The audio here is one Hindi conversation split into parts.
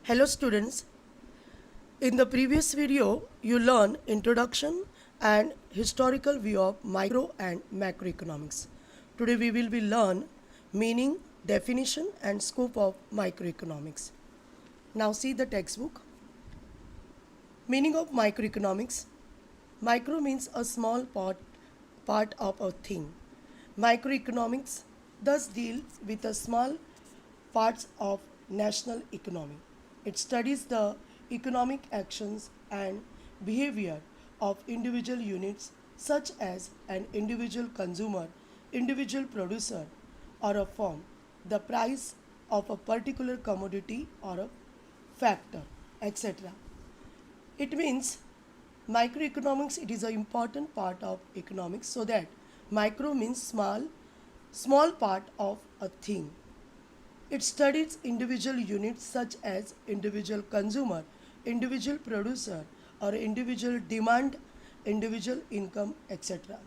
Hello students, in the previous video you learned introduction and historical view of micro and macroeconomics. Today we will be learn meaning, definition and scope of microeconomics. Now see the textbook. Meaning of microeconomics. Micro means a small part of a thing. Microeconomics thus deals with the small parts of national economy. It studies the economic actions and behavior of individual units such as an individual consumer, individual producer or a firm, the price of a particular commodity or a factor, etc. It means microeconomics, it is an important part of economics, so that micro means small part of a thing. It studies individual units such as individual consumer, individual producer or individual demand, individual income, etc.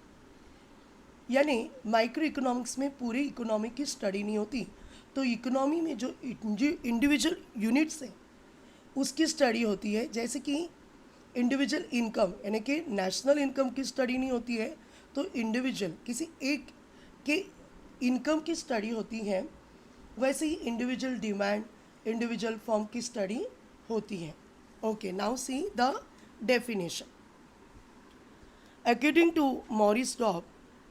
यानी माइक्रो इकोनॉमिक्स में पूरी इकोनॉमी की स्टडी नहीं होती, तो इकोनॉमी में जो इंडिविजुअल यूनिट्स हैं उसकी स्टडी होती है. जैसे कि इंडिविजुअल इनकम यानी कि नेशनल इनकम की स्टडी नहीं होती है, तो इंडिविजुअल किसी एक के इनकम की स्टडी होती है. वैसे ही इंडिविजुअल डिमांड, इंडिविजुअल फॉर्म की स्टडी होती है. Okay, now see the definition. According to Maurice Dobb,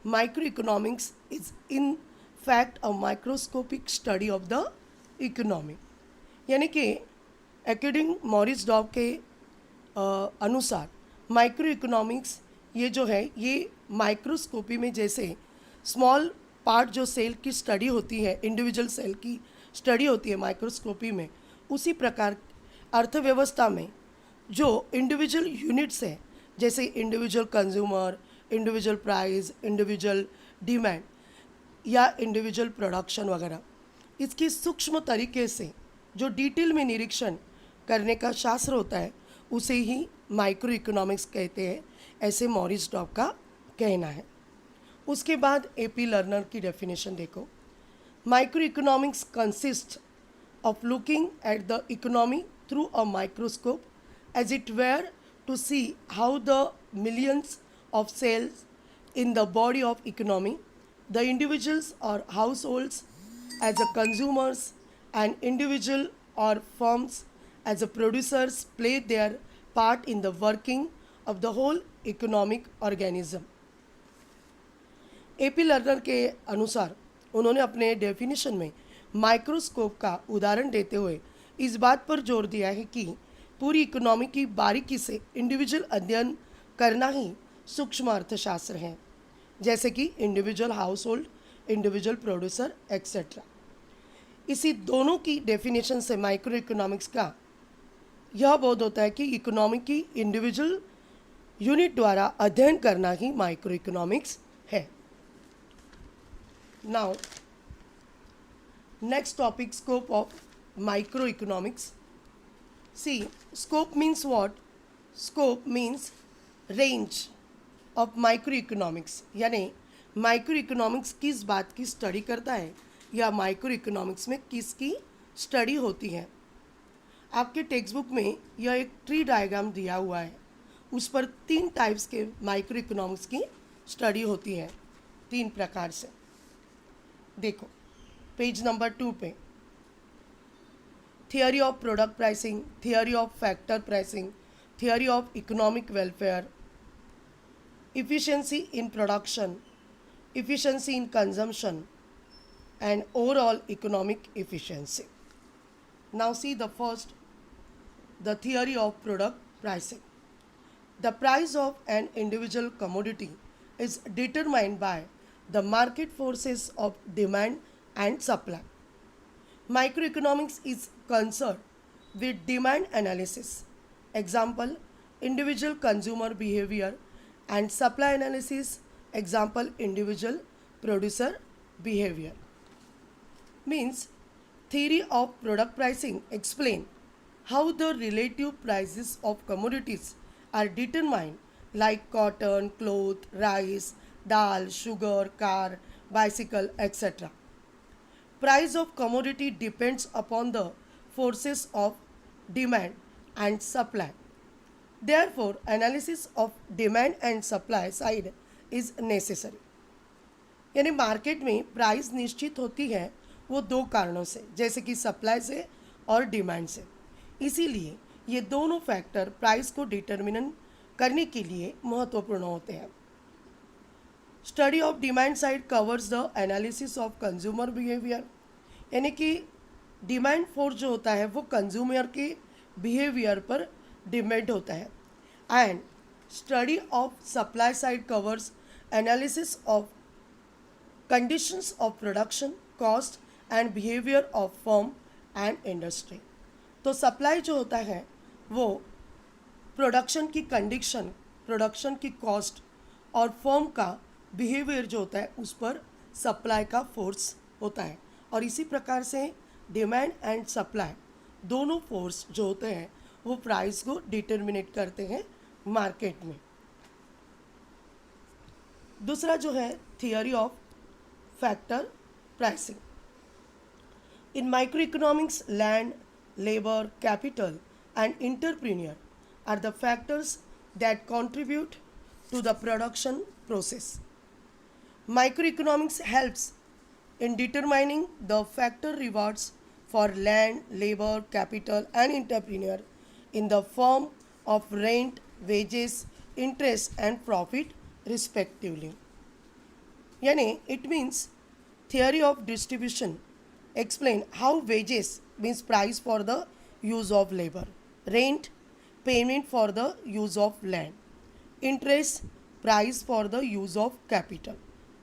microeconomics is in fact a microscopic study of the economy. यानी कि अकॉर्डिंग मॉरिस डॉब के अनुसार माइक्रो इकोनॉमिक्स ये जो है ये माइक्रोस्कोपी में जैसे स्मॉल पार्ट जो सेल की स्टडी होती है, इंडिविजुअल सेल की स्टडी होती है माइक्रोस्कोपी में, उसी प्रकार अर्थव्यवस्था में जो इंडिविजुअल यूनिट्स हैं जैसे individual consumer, individual price, individual demand या इंडिविजुअल प्रोडक्शन वगैरह, इसकी सूक्ष्म तरीके से जो डिटेल में निरीक्षण करने का शास्त्र होता है उसे ही माइक्रो इकोनॉमिक्स कहते हैं, ऐसे मॉरिस डॉब का कहना है. उसके बाद एपी लर्नर की डेफिनेशन देखो. Micro economics consist of looking at the economy through a microscope as it were to see how the millions of cells in the body of economy, the individuals or households as a consumers and individual or firms as a producers play their part in the working of the whole economic organism. AP learner के अनुसार उन्होंने अपने डेफिनेशन में माइक्रोस्कोप का उदाहरण देते हुए इस बात पर जोर दिया है कि पूरी इकोनॉमी की बारीकी से इंडिविजुअल अध्ययन करना ही सूक्ष्म अर्थशास्त्र हैं, जैसे कि individual house hold, individual producer etcetera. इसी दोनों की डेफिनेशन से माइक्रो इकोनॉमिक्स का यह बोध होता है कि इकोनॉमी की इंडिविजुअल यूनिट द्वारा अध्ययन करना ही माइक्रो इकोनॉमिक्स है. Now next topic, scope of micro economics. See, scope means what? Scope means range of micro economics, यानी माइक्रो इकोनॉमिक्स किस बात की स्टडी करता है या माइक्रो इकोनॉमिक्स में किसकी स्टडी होती है. आपके टेक्स्ट बुक में यह एक ट्री डायग्राम दिया हुआ है, उस पर 3 टाइप्स के माइक्रो इकोनॉमिक्स की स्टडी होती है, 3 प्रकार से. देखो पेज नंबर 2 पे. Theory of product pricing, theory of factor pricing, theory of economic welfare, efficiency in production, efficiency in consumption, and overall economic efficiency. Now see the first, the theory of product pricing. The price of an individual commodity is determined by the market forces of demand and supply. Microeconomics is concerned with demand analysis. Example, individual consumer behavior, and supply analysis, example individual producer behavior. Means theory of product pricing explain how the relative prices of commodities are determined, like cotton, cloth, rice, dal, sugar, car, bicycle, etc. Price of commodity depends upon the forces of demand and supply. Therefore, analysis of demand and supply side is necessary. यानी मार्केट में प्राइस निश्चित होती है वो दो कारणों से, जैसे कि सप्लाई से और डिमांड से। इसीलिए ये दोनों फैक्टर प्राइस को डिटर्मिनेट करने के लिए महत्वपूर्ण होते हैं। Study of demand side covers the analysis of consumer behaviour, यानी कि डिमांड फोर्स जो होता है वो कंज्यूमर के बिहेवियर पर डिपेंड होता है। And study of supply side covers analysis of conditions of production, cost and behaviour of firm and industry. तो सप्लाई जो होता है वो प्रोडक्शन की कंडीशन, प्रोडक्शन की कॉस्ट और फर्म का बिहेवियर जो होता है उस पर सप्लाई का फोर्स होता है। और इसी प्रकार से डिमांड एंड सप्लाई दोनों फोर्स जो होते हैं वो प्राइस को डिटर्मिनेट करते हैं मार्केट में। दूसरा जो है theory of factor pricing. In micro economics, land, labour, capital and entrepreneur are the factors that contribute to the production process. Microeconomics helps in determining the factor rewards for land, labor, capital and entrepreneur in the form of rent, wages, interest and profit respectively. Yani it means theory of distribution explain how wages means price for the use of labor, rent payment for the use of land, interest price for the use of capital,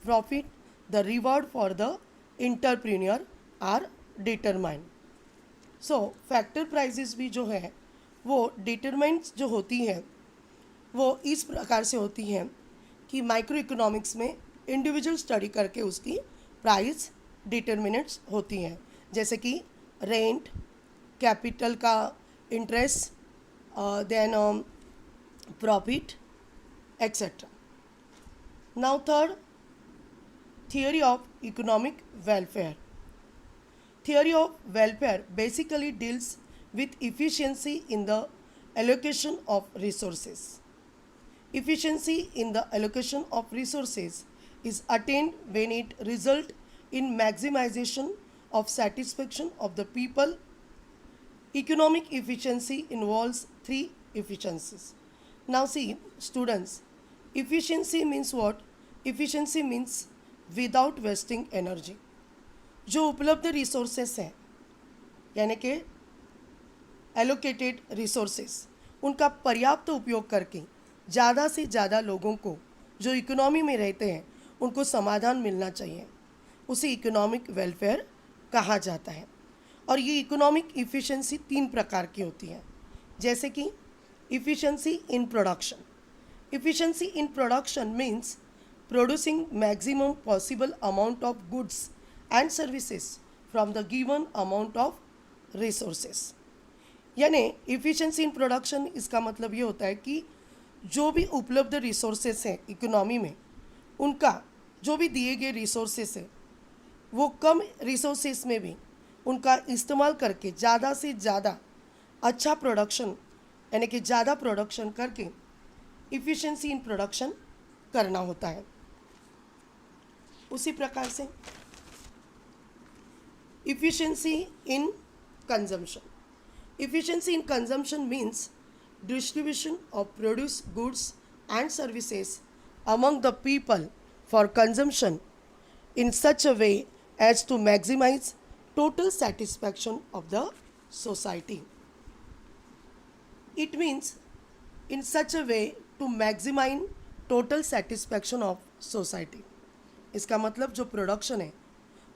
profit the reward for the entrepreneur are determined. So factor prices भी जो है वो determined जो होती है वो इस प्रकार से होती हैं कि माइक्रो इकोनॉमिक्स में इंडिविजुअल स्टडी करके उसकी प्राइस डिटर्मिनेंट्स होती हैं, जैसे कि रेंट, कैपिटल का interest, then profit, etc. Now third, theory of economic welfare. Theory of welfare basically deals with efficiency in the allocation of resources. Efficiency in the allocation of resources is attained when it results in maximization of satisfaction of the people. Economic efficiency involves three efficiencies. Now see students, efficiency means what? Efficiency means without wasting energy. जो उपलब्ध रिसोर्सेस हैं यानी कि एलोकेटेड रिसोर्सेस उनका पर्याप्त उपयोग करके ज़्यादा से ज़्यादा लोगों को जो इकोनॉमी में रहते हैं उनको समाधान मिलना चाहिए, उसे इकोनॉमिक वेलफेयर कहा जाता है। और ये इकोनॉमिक इफ़िशेंसी तीन प्रकार की होती है, जैसे कि efficiency in production. Efficiency in production means producing maximum possible amount of goods and services from the given amount of resources. यानी इफ़िशेंसी इन प्रोडक्शन इसका मतलब ये होता है कि जो भी उपलब्ध रिसोर्सेस हैं इकोनॉमी में, उनका जो भी दिए गए रिसोर्सेस है वो कम रिसोर्सेस में भी उनका इस्तेमाल करके ज़्यादा से ज़्यादा अच्छा प्रोडक्शन यानी कि ज़्यादा प्रोडक्शन करके इफ़िशेंसी इन प्रोडक्शन करना होता है। उसी प्रकार से efficiency in consumption. Efficiency in consumption means distribution of produce goods and services among the people for consumption in such a way as to maximize total satisfaction of the society. It means in such a way to maximize total satisfaction of society. इसका मतलब जो प्रोडक्शन है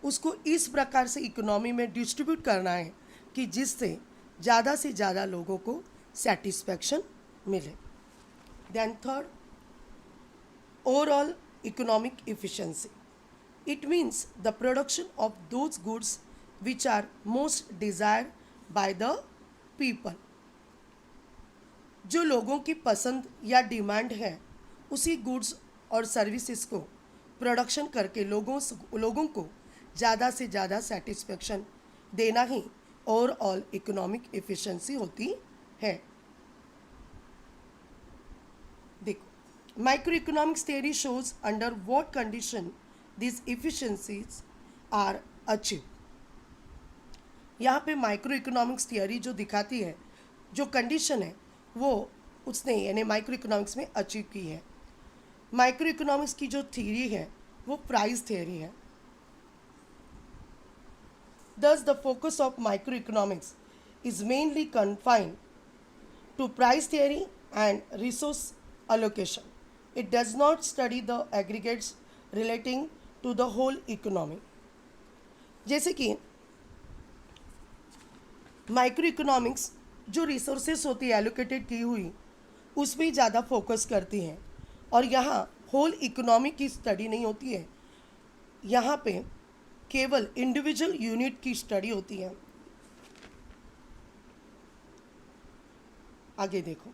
उसको इस प्रकार से इकोनॉमी में डिस्ट्रीब्यूट करना है कि जिससे ज़्यादा से ज़्यादा लोगों को सेटिस्फैक्शन मिले। Then third, overall economic efficiency. It means the production of those goods which are most desired by the people. जो लोगों की पसंद या डिमांड है उसी गुड्स और सर्विसेज को प्रोडक्शन करके लोगों को ज़्यादा से ज़्यादा सेटिस्फेक्शन देना ही ओवरऑल इकोनॉमिक एफिशिएंसी होती है। देखो, micro economics theory shows under what condition this efficiencies are achieve. यहाँ पे माइक्रो इकोनॉमिक्स थियरी जो दिखाती है, जो कंडीशन है वो उसने यानी माइक्रो इकोनॉमिक्स में अचीव की है। माइक्रो इकोनॉमिक्स की जो थियरी है वो प्राइस थियरी है। Thus, the focus of microeconomics is mainly confined to price theory and resource allocation. It does not study the aggregates relating to the whole economy. जैसे कि माइक्रो इकोनॉमिक्स जो रिसोर्सेस होती है एलोकेटेड की हुई उस पर ज़्यादा फोकस करती हैं, और यहाँ होल इकोनॉमी की स्टडी नहीं होती है, यहाँ पे केवल इंडिविजुअल यूनिट की स्टडी होती है। आगे देखो,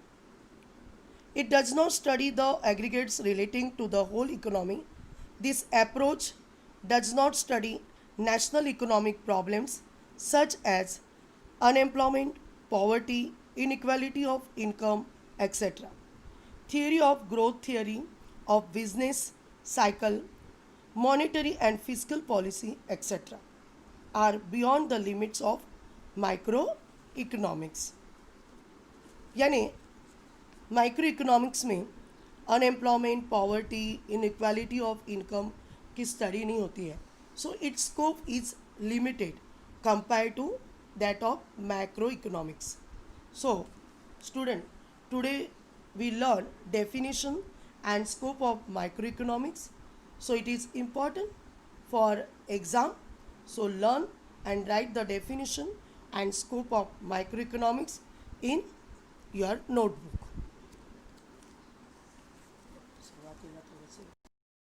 it does not study the aggregates relating to the whole economy. This approach does not study national economic problems such as unemployment, poverty, inequality of income, etc. Theory of growth, theory of business cycle, monetary and fiscal policy, etc. are beyond the limits of microeconomics. यानी माइक्रो इकोनॉमिक्स में unemployment, poverty, inequality of income की स्टडी नहीं होती है, so it's scope is limited compare to that of macro economics. So, student, today we learn definition and scope of microeconomics. So, it is important for exam. So, learn and write the definition and scope of microeconomics in your notebook.